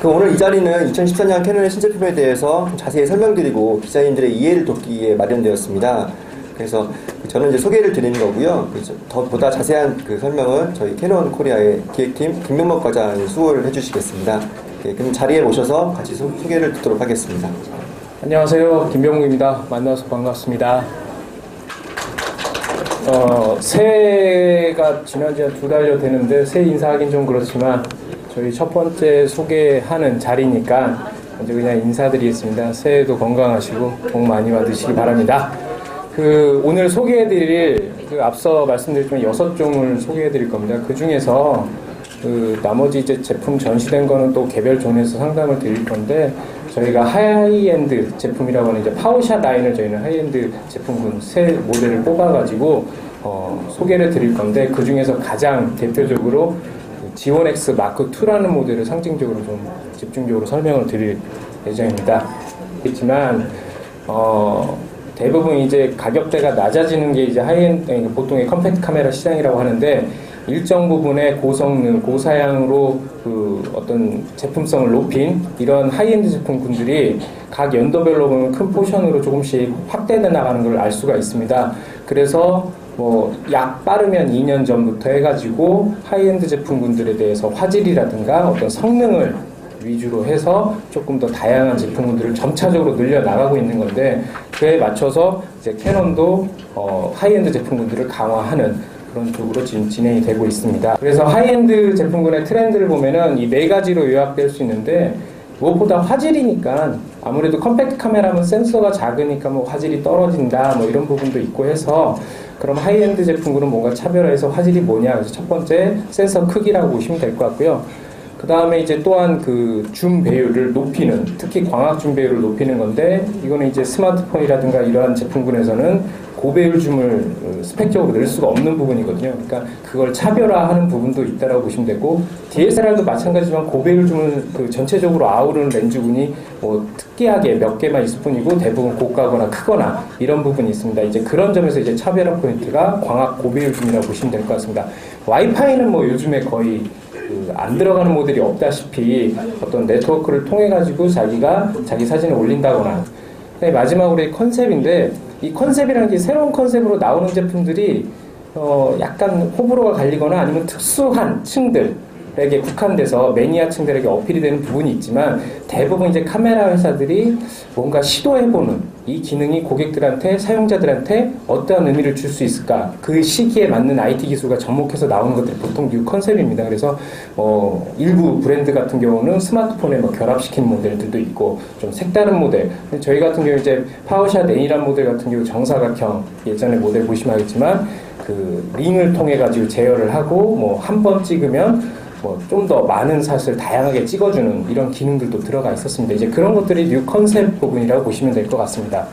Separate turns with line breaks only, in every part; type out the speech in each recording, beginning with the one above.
오늘 이 자리는 2014년 캐논의 신제품에 대해서 좀 자세히 설명드리고 기자님들의 이해를 돕기 위해 마련되었습니다. 그래서 저는 이제 소개를 드리는 거고요. 보다 자세한 그 설명은 저희 캐논 코리아의 기획팀 김명목 과장이 수고를 해주시겠습니다. 그럼 자리에 모셔서 같이 소개를 듣도록 하겠습니다.
안녕하세요, 김병욱입니다. 만나서 반갑습니다. 새해가 지난 지 한 2달여 되는데 새해 인사하긴 좀 그렇지만 저희 첫 번째 소개하는 자리니까 먼저 그냥 인사드리겠습니다. 새해도 건강하시고 복 많이 받으시기 바랍니다. 오늘 소개해드릴 앞서 말씀드렸지만 6종을 소개해드릴 겁니다. 그 중에서 나머지 이제 제품 전시된 거는 또 개별 존에서 상담을 드릴 건데, 저희가 하이엔드 제품이라고 하는 이제 파워샷 라인을 저희는 하이엔드 제품군 새 모델을 뽑아가지고 소개를 드릴 건데, 그 중에서 가장 대표적으로 G1X 마크 2라는 모델을 상징적으로 좀 집중적으로 설명을 드릴 예정입니다. 그렇지만 대부분 이제 가격대가 낮아지는 게 이제 하이엔드, 보통의 컴팩트 카메라 시장이라고 하는데, 일정 부분의 고성능, 고사양으로 어떤 제품성을 높인 이런 하이엔드 제품군들이 각 연도별로 보면 큰 포션으로 조금씩 확대돼 나가는 걸 알 수가 있습니다. 그래서 약 빠르면 2년 전부터 해가지고 하이엔드 제품군들에 대해서 화질이라든가 어떤 성능을 위주로 해서 조금 더 다양한 제품군들을 점차적으로 늘려나가고 있는 건데, 그에 맞춰서 이제 캐논도 하이엔드 제품군들을 강화하는 그런 쪽으로 지금 진행이 되고 있습니다. 그래서 하이엔드 제품군의 트렌드를 보면은 이 4가지로 요약될 수 있는데, 무엇보다 화질이니까 아무래도 컴팩트 카메라면 센서가 작으니까 화질이 떨어진다 이런 부분도 있고 해서, 그럼 하이엔드 제품군은 뭔가 차별화해서 화질이 뭐냐, 그래서 첫 번째 센서 크기라고 보시면 될 것 같고요. 그 다음에 이제 또한 줌 배율을 높이는, 특히 광학 줌 배율을 높이는 건데, 이거는 이제 스마트폰이라든가 이러한 제품군에서는 고배율 줌을 스펙적으로 넣을 수가 없는 부분이거든요. 그러니까 그걸 차별화하는 부분도 있다라고 보시면 되고, DSLR도 마찬가지지만 고배율 줌을 전체적으로 아우르는 렌즈군이 특이하게 몇 개만 있을 뿐이고, 대부분 고가거나 크거나 이런 부분이 있습니다. 이제 그런 점에서 이제 차별화 포인트가 광학 고배율 줌이라고 보시면 될 것 같습니다. 와이파이는 요즘에 거의 안 들어가는 모델이 없다시피 어떤 네트워크를 통해 가지고 자기 사진을 올린다거나. 마지막으로 이 컨셉인데, 이 컨셉이라는 게 새로운 컨셉으로 나오는 제품들이 약간 호불호가 갈리거나 아니면 특수한 층들에게 국한돼서 매니아층들에게 어필이 되는 부분이 있지만, 대부분 이제 카메라 회사들이 뭔가 시도해보는 이 기능이 고객들한테, 사용자들한테 어떠한 의미를 줄 수 있을까, 그 시기에 맞는 IT 기술과 접목해서 나오는 것들이 보통 뉴 컨셉입니다. 그래서 일부 브랜드 같은 경우는 스마트폰에 결합시키는 모델들도 있고 좀 색다른 모델, 저희 같은 경우 이제 파워샷 N이라는 모델 같은 경우 정사각형, 예전에 모델 보시면 알겠지만 링을 통해 가지고 제어를 하고 한 번 찍으면 좀 더 많은 샷을 다양하게 찍어주는 이런 기능들도 들어가 있었습니다. 이제 그런 것들이 뉴 컨셉 부분이라고 보시면 될 것 같습니다.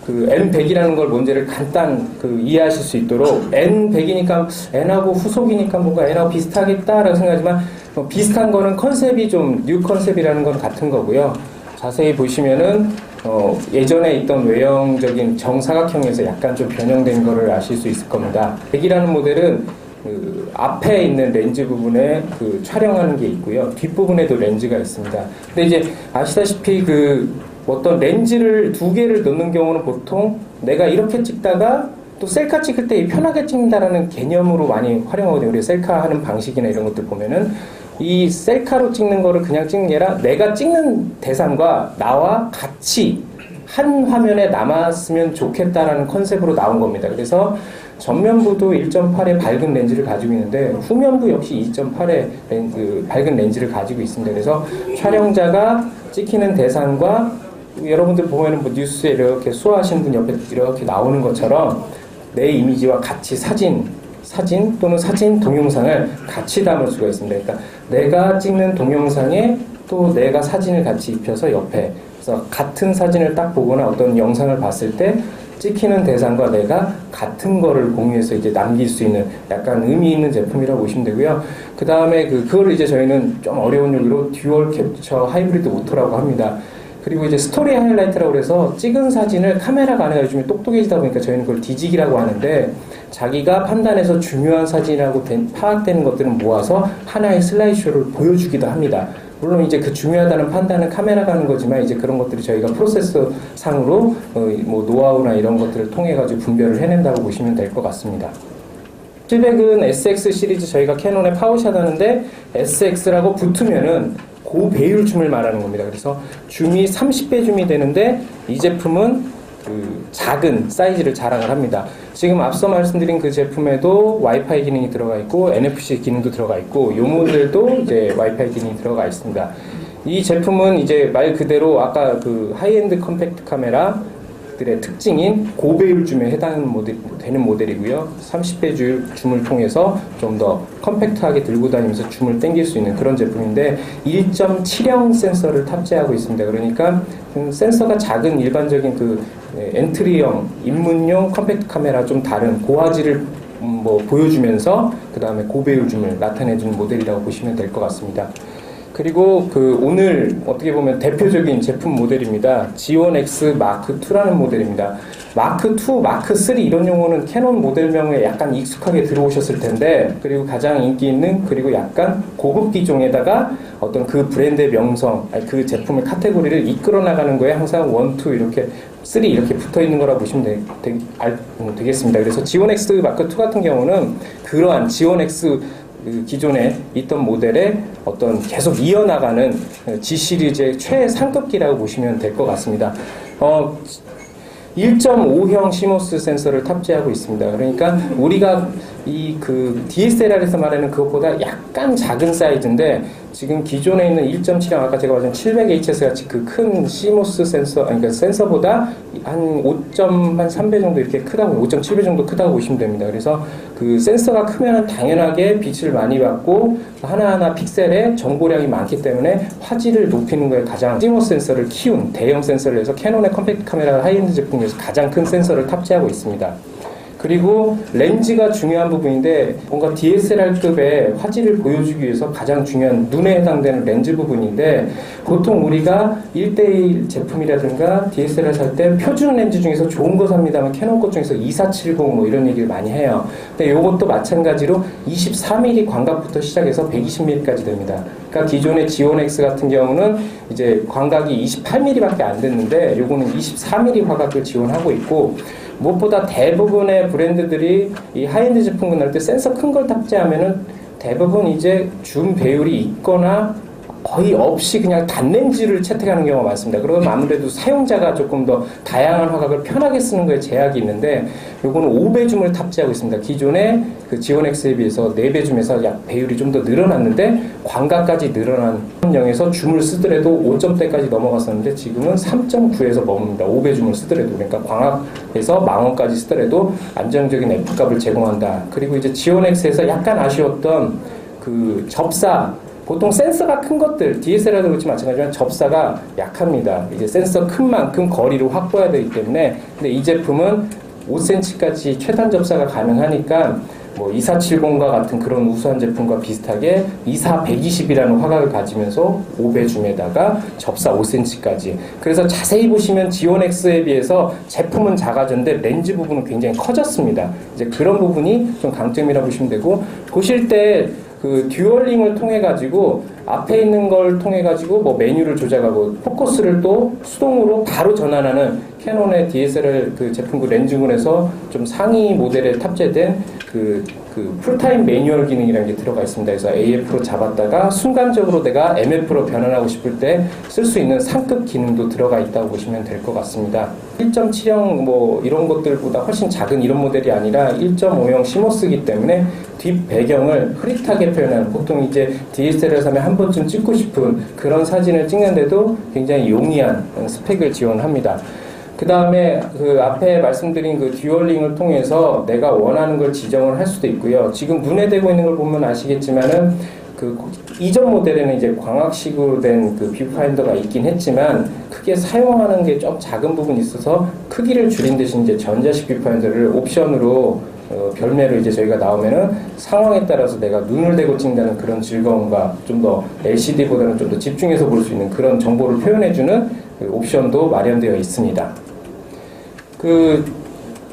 N100이라는 걸 문제를 간단 이해하실 수 있도록, N100이니까 N하고 후속이니까 뭔가 N하고 비슷하겠다라고 생각하지만, 비슷한 거는 컨셉이 좀 뉴 컨셉이라는 건 같은 거고요. 자세히 보시면은 예전에 있던 외형적인 정사각형에서 약간 좀 변형된 거를 아실 수 있을 겁니다. 100이라는 모델은 앞에 있는 렌즈 부분에 촬영하는 게 있고요. 뒷부분에도 렌즈가 있습니다. 근데 이제 아시다시피 어떤 렌즈를 2개를 넣는 경우는 보통 내가 이렇게 찍다가 또 셀카 찍을 때 편하게 찍는다라는 개념으로 많이 활용하거든요. 우리 셀카 하는 방식이나 이런 것들 보면은, 이 셀카로 찍는 거를 그냥 찍는 게 아니라 내가 찍는 대상과 나와 같이 한 화면에 남았으면 좋겠다라는 컨셉으로 나온 겁니다. 그래서 전면부도 1.8의 밝은 렌즈를 가지고 있는데, 후면부 역시 2.8의 밝은 렌즈를 가지고 있습니다. 그래서 촬영자가 찍히는 대상과, 여러분들 보면은 뉴스에 이렇게 수화하시는 분 옆에 이렇게 나오는 것처럼 내 이미지와 같이 사진 또는 사진 동영상을 같이 담을 수가 있습니다. 그러니까 내가 찍는 동영상에 또 내가 사진을 같이 입혀서 옆에, 그래서 같은 사진을 딱 보거나 어떤 영상을 봤을 때 찍히는 대상과 내가 같은 거를 공유해서 이제 남길 수 있는 약간 의미 있는 제품이라고 보시면 되고요. 그 다음에 그걸 이제 저희는 좀 어려운 용어로 듀얼 캡처 하이브리드 오토라고 합니다. 그리고 이제 스토리 하이라이트라고 해서 찍은 사진을 카메라가 아니라 요즘에 똑똑해지다 보니까 저희는 그걸 디지기라고 하는데, 자기가 판단해서 중요한 사진이라고 파악되는 것들은 모아서 하나의 슬라이드쇼를 보여주기도 합니다. 물론 이제 그 중요하다는 판단은 카메라가 하는 거지만 이제 그런 것들이 저희가 프로세스 상으로 뭐 노하우나 이런 것들을 통해 가지고 분별을 해낸다고 보시면 될 것 같습니다. 700은 SX 시리즈 저희가 캐논의 파워샷 하는데 SX라고 붙으면은 고배율 줌을 말하는 겁니다. 그래서 줌이 30배 줌이 되는데 이 제품은 그 작은 사이즈를 자랑을 합니다. 지금 앞서 말씀드린 그 제품에도 와이파이 기능이 들어가 있고 NFC 기능도 들어가 있고 이 모델도 이제 와이파이 기능이 들어가 있습니다. 이 제품은 이제 말 그대로 아까 그 하이엔드 컴팩트 카메라들의 특징인 고배율 줌에 되는 모델이고요. 30배 줌을 통해서 좀 더 컴팩트하게 들고 다니면서 줌을 당길 수 있는 그런 제품인데 1.7형 센서를 탑재하고 있습니다. 그러니까 센서가 작은 일반적인 그 엔트리형 입문용 컴팩트 카메라 좀 다른 고화질을 뭐 보여주면서 그 다음에 고배율 줌을 나타내주는 모델이라고 보시면 될 것 같습니다. 그리고 그 오늘 어떻게 보면 대표적인 제품 모델입니다. G1X 마크 2라는 모델입니다. 마크 2, 마크 3 이런 용어는 캐논 모델명에 약간 익숙하게 들어오셨을 텐데, 그리고 가장 인기 있는 그리고 약간 고급 기종에다가 어떤 그 브랜드의 명성, 그 제품의 카테고리를 이끌어 나가는 거에 항상 1, 2 이렇게 3 이렇게 붙어 있는 거라 보시면 되겠습니다. 그래서 G1X 마크 2 같은 경우는 그러한 G1X 그 기존에 있던 모델의 어떤 계속 이어나가는 G 시리즈의 최상급기라고 보시면 될 것 같습니다. 1.5형 시모스 센서를 탑재하고 있습니다. 그러니까 우리가 이 그 DSLR에서 말하는 그것보다 약간 작은 사이즈인데 지금 기존에 있는 1.7형 아까 제가 말한 700HS 같이 그 큰 시모스 센서, 그러니까 센서보다 한 5.3배 정도 이렇게 크다고, 5.7배 정도 크다고 보시면 됩니다. 그래서 그 센서가 크면 당연하게 빛을 많이 받고 하나하나 픽셀에 정보량이 많기 때문에 화질을 높이는 거에 가장 시모스 센서를 키운 대형 센서를 해서 캐논의 컴팩트 카메라 하이엔드 제품 중에서 가장 큰 센서를 탑재하고 있습니다. 그리고 렌즈가 중요한 부분인데 뭔가 DSLR급의 화질을 보여주기 위해서 가장 중요한 눈에 해당되는 렌즈 부분인데 보통 우리가 1:1 제품이라든가 DSLR 살 때 표준 렌즈 중에서 좋은 거 삽니다만 캐논 것 중에서 2470 뭐 이런 얘기를 많이 해요. 근데 이것도 마찬가지로 24mm 광각부터 시작해서 120mm까지 됩니다. 그러니까 기존의 G1X 같은 경우는 이제 광각이 28mm밖에 안 됐는데 요거는 24mm 화각을 지원하고 있고 무엇보다 대부분의 브랜드들이 이 하이엔드 제품 끝날 때 센서 큰 걸 탑재하면은 대부분 이제 줌 배율이 있거나 거의 없이 그냥 단렌즈를 채택하는 경우가 많습니다. 그러면 아무래도 사용자가 조금 더 다양한 화각을 편하게 쓰는 거에 제약이 있는데 요거는 5배 줌을 탑재하고 있습니다. 기존의 그 G1X에 비해서 4배 줌에서 약 배율이 좀 더 늘어났는데 광각까지 늘어난 0에서 줌을 쓰더라도 5점대까지 넘어갔었는데 지금은 3.9에서 머뭅니다. 5배 줌을 쓰더라도. 그러니까 광학에서 망원까지 쓰더라도 안정적인 F값을 제공한다. 그리고 이제 G1X에서 약간 아쉬웠던 그 접사, 보통 센서가 큰 것들, DSLR도 그렇지 마찬가지지만 접사가 약합니다. 이제 센서 큰 만큼 거리를 확보해야 되기 때문에, 근데 이 제품은 5cm까지 최단 접사가 가능하니까 뭐 2470과 같은 그런 우수한 제품과 비슷하게 24120이라는 화각을 가지면서 5배 줌에다가 접사 5cm까지. 그래서 자세히 보시면 G1X에 비해서 제품은 작아졌는데 렌즈 부분은 굉장히 커졌습니다. 이제 그런 부분이 좀 강점이라고 보시면 되고, 보실 때 그 듀얼링을 통해 가지고 앞에 있는 걸 통해 가지고 뭐 메뉴를 조작하고 포커스를 또 수동으로 바로 전환하는 캐논의 DSLR 그 제품군 렌즈군에서 좀 상위 모델에 탑재된 그 풀타임 매뉴얼 기능이라는 게 들어가 있습니다. 그래서 AF로 잡았다가 순간적으로 내가 MF로 변환하고 싶을 때 쓸 수 있는 상급 기능도 들어가 있다고 보시면 될 것 같습니다. 1.7형 뭐 이런 것들보다 훨씬 작은 이런 모델이 아니라 1.5형 시모스이기 때문에 뒷 배경을 흐릿하게 표현하는, 보통 이제 DSLR 사면 한 번쯤 찍고 싶은 그런 사진을 찍는데도 굉장히 용이한 스펙을 지원합니다. 그 다음에 그 앞에 말씀드린 그 듀얼링을 통해서 내가 원하는 걸 지정을 할 수도 있고요. 지금 눈에 대고 있는 걸 보면 아시겠지만은 그 이전 모델에는 이제 광학식으로 된 그 뷰파인더가 있긴 했지만 크게 사용하는 게 좀 작은 부분이 있어서 크기를 줄인 대신 이제 전자식 뷰파인더를 옵션으로 별매로 이제 저희가 나오면은 상황에 따라서 내가 눈을 대고 찍는다는 그런 즐거움과 좀 더 LCD보다는 좀 더 집중해서 볼 수 있는 그런 정보를 표현해주는 그 옵션도 마련되어 있습니다. 그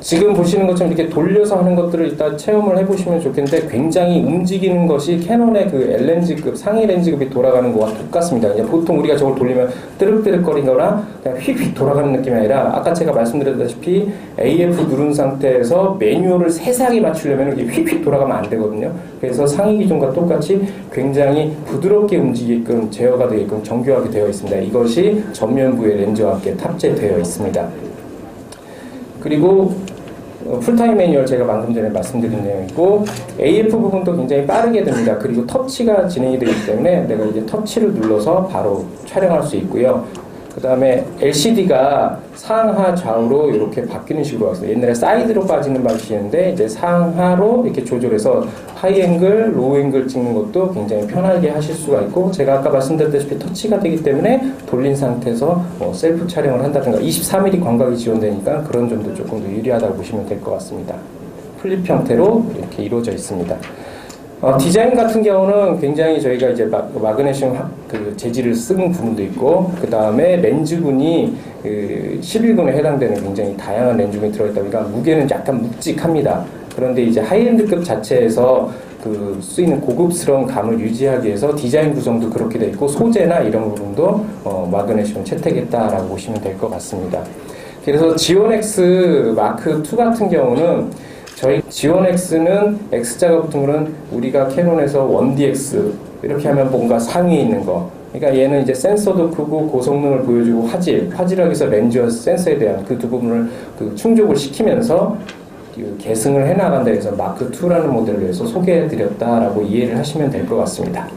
지금 보시는 것처럼 이렇게 돌려서 하는 것들을 일단 체험을 해보시면 좋겠는데 굉장히 움직이는 것이 캐논의 그 L렌즈급, 상위 렌즈급이 돌아가는 거와 똑같습니다. 그냥 보통 우리가 저걸 돌리면 뜨륵뜨륵거리거나 그냥 휙휙 돌아가는 느낌이 아니라 아까 제가 말씀드렸다시피 AF 누른 상태에서 매뉴얼을 세세하게 맞추려면 이게 휙휙 돌아가면 안 되거든요. 그래서 상위 기종과 똑같이 굉장히 부드럽게 움직이게끔 제어가 되게끔 정교하게 되어 있습니다. 이것이 전면부의 렌즈와 함께 탑재되어 있습니다. 그리고 풀타임 매뉴얼 제가 방금 전에 말씀드린 내용이고 AF 부분도 굉장히 빠르게 됩니다. 그리고 터치가 진행이 되기 때문에 내가 이제 터치를 눌러서 바로 촬영할 수 있고요. 그 다음에 LCD가 상하 좌우로 이렇게 바뀌는 식으로 왔어요. 옛날에 사이드로 빠지는 방식이었는데 이제 상하로 이렇게 조절해서 하이 앵글, 로우 앵글 찍는 것도 굉장히 편하게 하실 수가 있고 제가 아까 말씀드렸다시피 터치가 되기 때문에 돌린 상태에서 셀프 촬영을 한다든가 23mm 광각이 지원되니까 그런 점도 조금 더 유리하다고 보시면 될 것 같습니다. 플립 형태로 이렇게 이루어져 있습니다. 디자인 같은 경우는 굉장히 저희가 이제 마그네슘 그 재질을 쓴 부분도 있고 그 다음에 렌즈군이 11군에 해당되는 굉장히 다양한 렌즈군이 들어있다 보니까 무게는 약간 묵직합니다. 그런데 이제 하이엔드급 자체에서 그 쓰이는 고급스러운 감을 유지하기 위해서 디자인 구성도 그렇게 돼 있고 소재나 이런 부분도 마그네슘 채택했다라고 보시면 될 것 같습니다. 그래서 지온X 마크 2 같은 경우는 저희 지온X는 X자가 붙은 거는 우리가 캐논에서 1DX 이렇게 하면 뭔가 상위에 있는 거. 그러니까 얘는 이제 센서도 크고 고성능을 보여주고 화질하기 위해서 렌즈와 센서에 대한 그 두 부분을 충족을 시키면서 계승을 해나간다 해서 마크 2라는 모델을 위해서 소개해드렸다라고 이해를 하시면 될 것 같습니다.